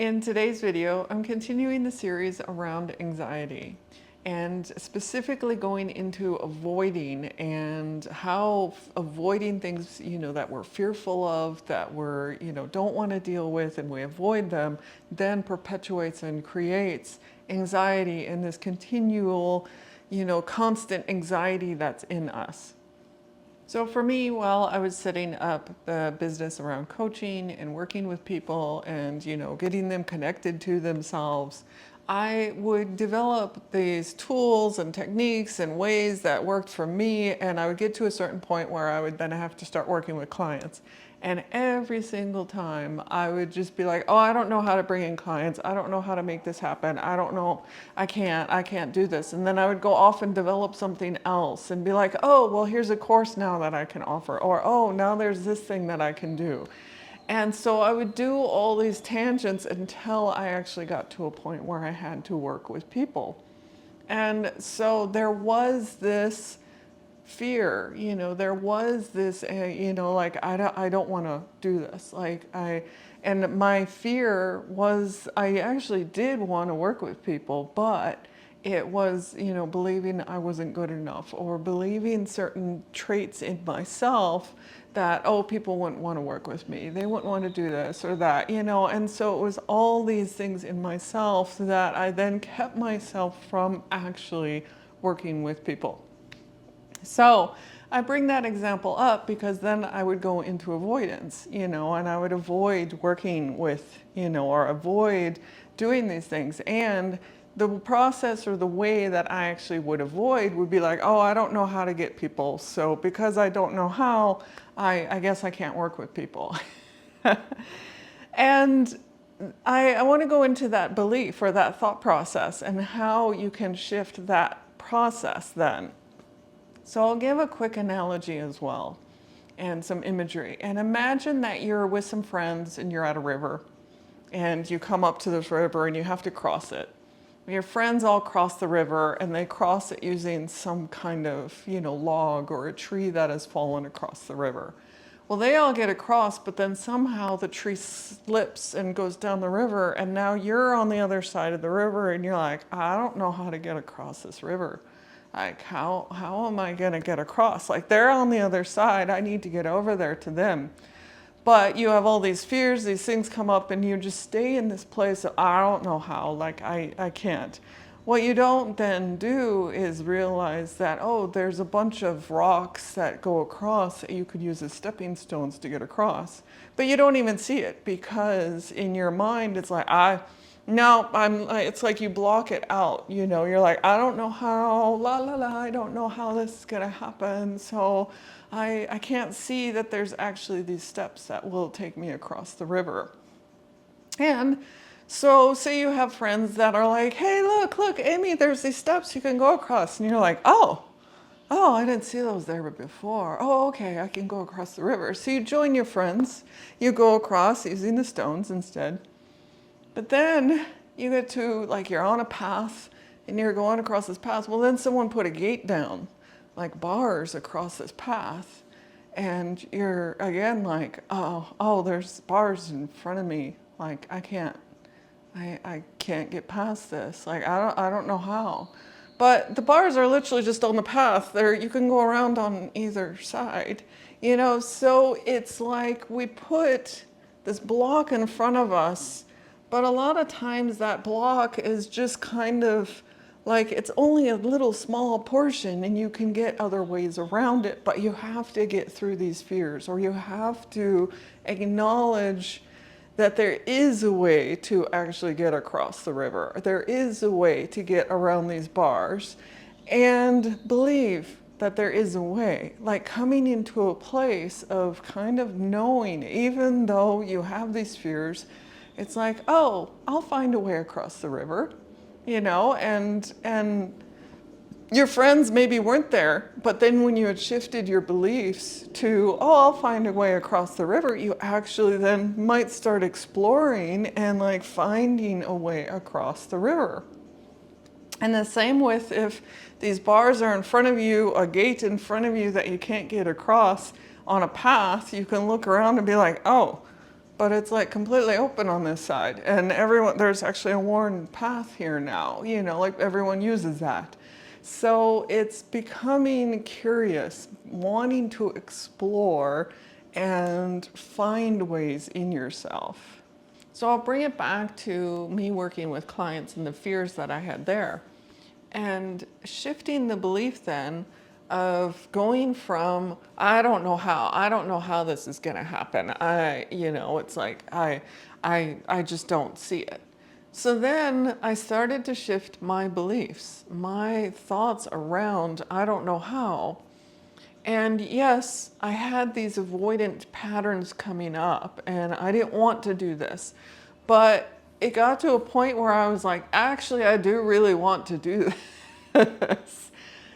In today's video, I'm continuing the series around anxiety and specifically going into avoiding and how avoiding things, that we're fearful of, that we're, don't want to deal with, and we avoid them, then perpetuates and creates anxiety and this continual, constant anxiety that's in us. So for me, while I was setting up the business around coaching and working with people and, getting them connected to themselves, I would develop these tools and techniques and ways that worked for me, and I would get to a certain point where I would then have to start working with clients. And every single time I would just be like, oh, I don't know how to bring in clients. I don't know how to make this happen. I don't know. I can't do this. And then I would go off and develop something else and be like, oh, well, here's a course now that I can offer. Or, oh, now there's this thing that I can do. And so I would do all these tangents until I actually got to a point where I had to work with people. And so there was this fear, there was this, like, I don't want to do this. And my fear was, I actually did want to work with people, but it was, believing I wasn't good enough, or believing certain traits in myself that, oh, people wouldn't want to work with me. They wouldn't want to do this or that, and so it was all these things in myself that I then kept myself from actually working with people. So I bring that example up because then I would go into avoidance, and I would avoid working with, or avoid doing these things. And the process or the way that I actually would avoid would be like, oh, I don't know how to get people. So because I don't know how, I guess I can't work with people. And I want to go into that belief or that thought process and how you can shift that process then. So I'll give a quick analogy as well and some imagery. And imagine that you're with some friends and you're at a river and you come up to this river and you have to cross it. Your friends all cross the river and they cross it using some kind of, log or a tree that has fallen across the river. Well, they all get across, but then somehow the tree slips and goes down the river, and now you're on the other side of the river and you're like, I don't know how to get across this river. Like, how am I going to get across? Like, they're on the other side. I need to get over there to them. But you have all these fears, these things come up, and you just stay in this place of, I don't know how, like, I can't. What you don't then do is realize that, oh, there's a bunch of rocks that go across that you could use as stepping stones to get across. But you don't even see it because in your mind, it's like, it's like you block it out, you're like, I don't know how, I don't know how this is going to happen. So I can't see that there's actually these steps that will take me across the river. And so say you have friends that are like, hey, look, Amy, there's these steps you can go across. And you're like, oh, I didn't see those there before. Oh, okay, I can go across the river. So you join your friends, you go across using the stones instead. But then you get to, like, you're on a path and you're going across this path. Well, then someone put a gate down, like bars across this path. And you're again like, oh, there's bars in front of me. Like, I can't get past this. Like, I don't know how. But the bars are literally just on the path. You can go around on either side, so it's like we put this block in front of us. But a lot of times that block is just kind of like, it's only a little small portion and you can get other ways around it, but you have to get through these fears, or you have to acknowledge that there is a way to actually get across the river. There is a way to get around these bars, and believe that there is a way, like coming into a place of kind of knowing, even though you have these fears, it's like, oh, I'll find a way across the river, and your friends maybe weren't there, but then when you had shifted your beliefs to, oh, I'll find a way across the river, you actually then might start exploring and like finding a way across the river. And the same with if these bars are in front of you, a gate in front of you that you can't get across on a path, you can look around and be like, oh, but it's like completely open on this side. And everyone, there's actually a worn path here now, you know, like everyone uses that. So it's becoming curious, wanting to explore and find ways in yourself. So I'll bring it back to me working with clients and the fears that I had there. And shifting the belief then of going from, I don't know how this is going to happen. It's like, I just don't see it. So then I started to shift my beliefs, my thoughts around, I don't know how. And yes, I had these avoidant patterns coming up and I didn't want to do this, but it got to a point where I was like, actually, I do really want to do this.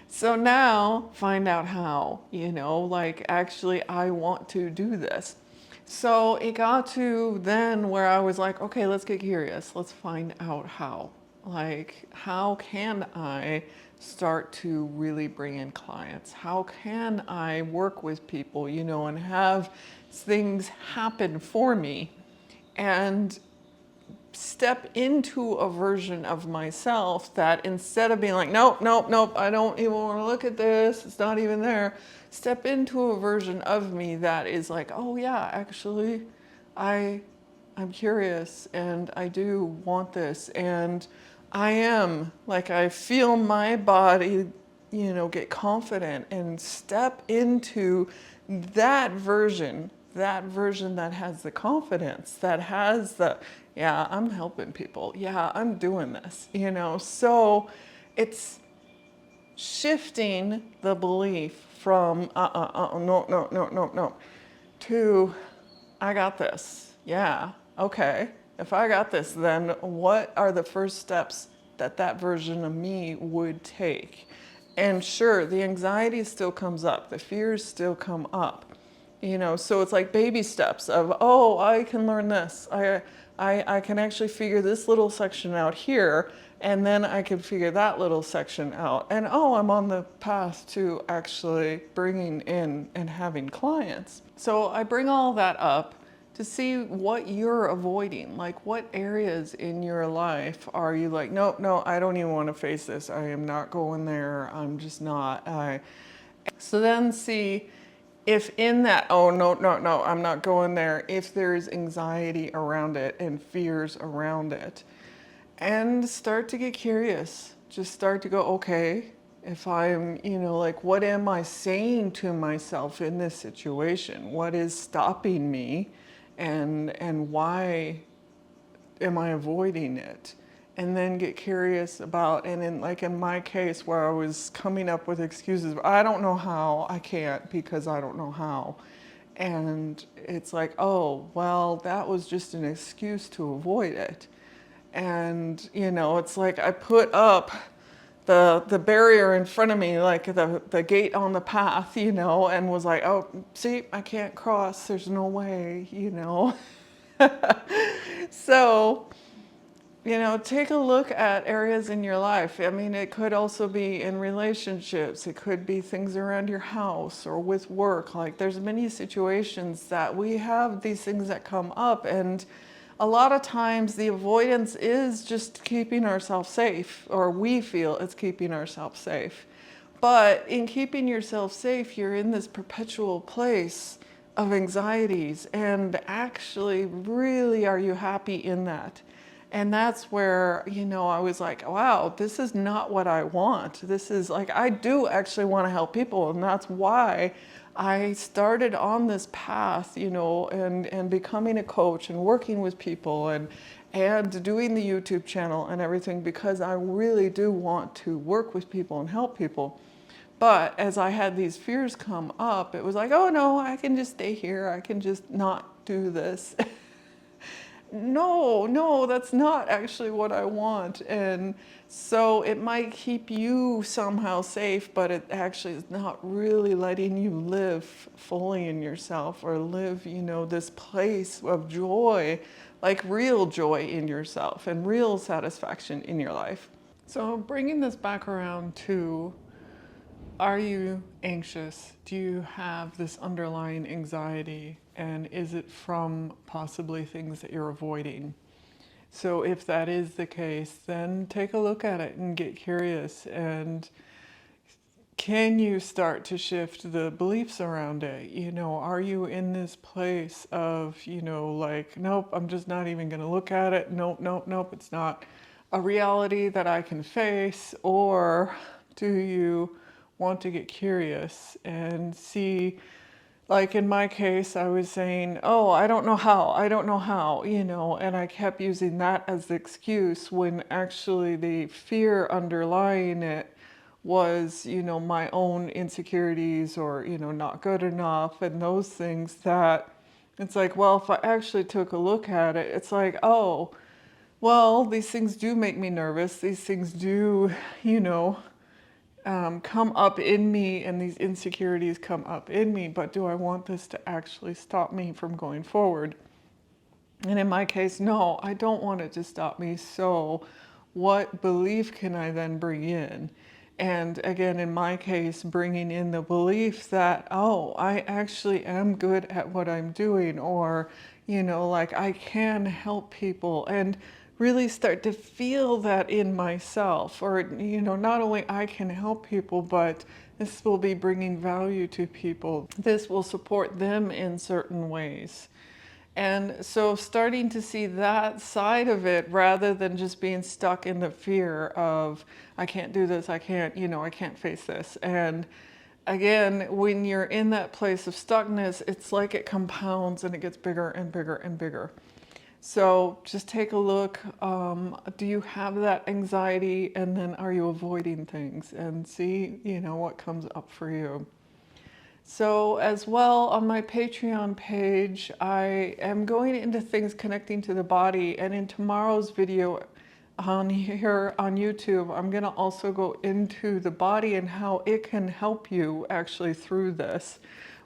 So now find out how, like actually I want to do this. So it got to then where I was like, okay, let's get curious. Let's find out how. Like, how can I start to really bring in clients? How can I work with people, and have things happen for me? And step into a version of myself that instead of being like, nope, nope, nope, I don't even want to look at this, it's not even there, step into a version of me that is like, oh yeah, actually, I'm curious and I do want this, and I feel my body, get confident and step into that version that has the confidence, that has the, yeah, I'm helping people. Yeah, I'm doing this, So it's shifting the belief from, no, to, I got this. Yeah, okay. If I got this, then what are the first steps that version of me would take? And sure, the anxiety still comes up. The fears still come up. So it's like baby steps of, oh, I can learn this. I can actually figure this little section out here, and then I can figure that little section out. And oh, I'm on the path to actually bringing in and having clients. So I bring all that up to see what you're avoiding. Like, what areas in your life are you like, nope, no, I don't even want to face this. I am not going there. I'm just not. So then see if in that, oh, no, I'm not going there, if there's anxiety around it and fears around it. And start to get curious. Just start to go, okay, if I'm, like, what am I saying to myself in this situation? What is stopping me? And why am I avoiding it? And then get curious about, and in my case where I was coming up with excuses, I don't know how, I can't because I don't know how. And it's like, oh, well, that was just an excuse to avoid it. And, it's like I put up the barrier in front of me, like the gate on the path, and was like, oh, see, I can't cross, there's no way, So, take a look at areas in your life. I mean, it could also be in relationships. It could be things around your house or with work. Like, there's many situations that we have these things that come up, and a lot of times the avoidance is just keeping ourselves safe, or we feel it's keeping ourselves safe. But in keeping yourself safe, you're in this perpetual place of anxieties, and actually, really, are you happy in that? And that's where, I was like, wow, this is not what I want. This is like, I do actually want to help people. And that's why I started on this path, and becoming a coach and working with people and doing the YouTube channel and everything, because I really do want to work with people and help people. But as I had these fears come up, it was like, oh no, I can just stay here. I can just not do this. No, that's not actually what I want. And so it might keep you somehow safe, but it actually is not really letting you live fully in yourself, or live, this place of joy, like real joy in yourself and real satisfaction in your life. So bringing this back around to, are you anxious? Do you have this underlying anxiety? And is it from possibly things that you're avoiding? So if that is the case, then take a look at it and get curious. And can you start to shift the beliefs around it? You know, are you in this place of, you know, like, nope, I'm just not even going to look at it. Nope, nope, nope. It's not a reality that I can face. Or do you want to get curious and see, like in my case, I was saying, oh, I don't know how, you know, and I kept using that as the excuse when actually the fear underlying it was, you know, my own insecurities or, you know, not good enough and those things that it's like, well, if I actually took a look at it, it's like, oh, well, these things do make me nervous. These things do, you know, come up in me and these insecurities come up in me, but do I want this to actually stop me from going forward? And in my case, no, I don't want it to stop me. So what belief can I then bring in? And again, in my case, bringing in the belief that, oh, I actually am good at what I'm doing, or, you know, like I can help people, and really start to feel that in myself. Or, you know, not only I can help people, but this will be bringing value to people. This will support them in certain ways. And so starting to see that side of it rather than just being stuck in the fear of, I can't do this, I can't, you know, I can't face this. And again, when you're in that place of stuckness, it's like it compounds and it gets bigger and bigger and bigger. So just take a look. Do you have that anxiety, and then are you avoiding things? And see, you know, what comes up for you. So as well, on my Patreon page, I am going into things connecting to the body, and in tomorrow's video on here on YouTube, I'm going to also go into the body and how it can help you actually through this,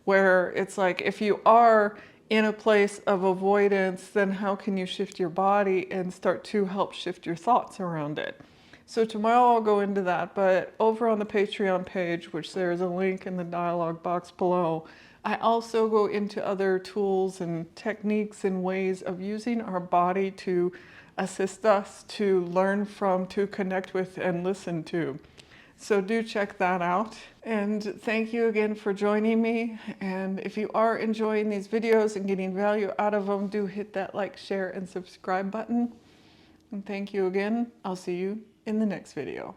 where it's like if you are in a place of avoidance, then how can you shift your body and start to help shift your thoughts around it? So tomorrow I'll go into that, but over on the Patreon page, which there is a link in the dialog box below, I also go into other tools and techniques and ways of using our body to assist us, to learn from, to connect with, and listen to. So do check that out. And thank you again for joining me. And if you are enjoying these videos and getting value out of them, do hit that like, share, and subscribe button. And thank you again. I'll see you in the next video.